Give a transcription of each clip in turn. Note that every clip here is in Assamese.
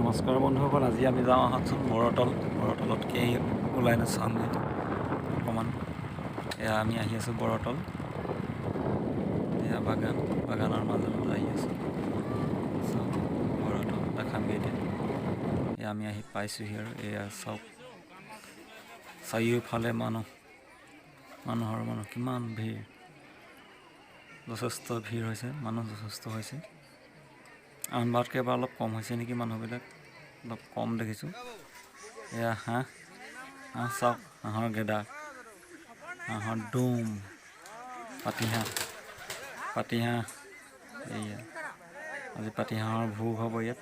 নমস্কাৰ বন্ধুসকল, আজি আমি যাওঁ আহকচোন বৰতলতকৈ ওলাই নাচাওঁ অকণমান। এয়া আমি আহি আছোঁ বৰতল, এয়া বাগানৰ মাজত আহি আছোঁ। বৰতল দেখামগৈ এতিয়া। এয়া আমি আহি পাইছোঁহি আৰু এয়া চাওক, চাৰিওফালে মানুহৰ কিমান ভিৰ, যথেষ্ট ভিৰ হৈছে, মানুহ যথেষ্ট হৈছে। আনবাৰতকৈ এবাৰ অলপ কম হৈছে নেকি, মানুহবিলাক অলপ কম দেখিছোঁ। এয়া হাঁহ চাওক, হাঁহৰ গেদা, হাঁহৰ দোম, পাতিহাঁহ। এয়া আজি পাতিহাঁহৰ ভোগ হ'ব ইয়াত,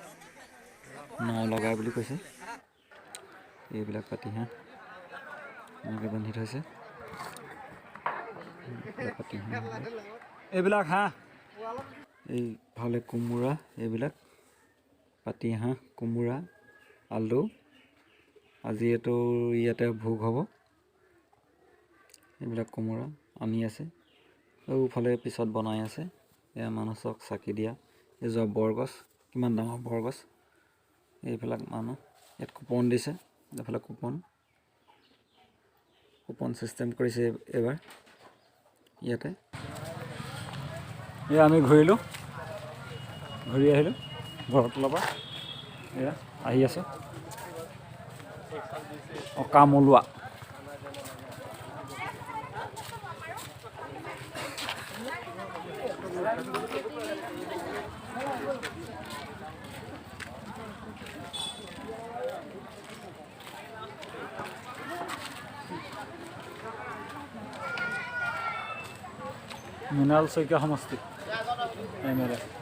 লগাই বুলি কৈছে। এইবিলাক পাতিহাঁহ এনেকৈ বান্ধি থৈছে। এইবিলাক হাঁহ, এইফালে কোমোৰা, এইবিলাক পাতিহাঁহ, কোমোৰা, আলু। আজি এইটো ইয়াতে ভোগ হ'ব। এইবিলাক কোমোৰা আনি আছে, এইফালে পিছত বনাই আছে। এয়া মানুহ চাওক, চাকি দিয়া। এই যোৱা বৰগছ, কিমান ডাঙৰ বৰগছ। এইবিলাক মানুহ, ইয়াত কুপন দিছে, এইফালে কুপন ছিষ্টেম কৰিছে এইবাৰ ইয়াতে। এয়া আমি ঘূৰি আহিলোঁ বৰতলৰ পৰা। এয়া আহি আছোঁ অকামলুৱা। মৃণাল শইকীয়া সমষ্টি MLA।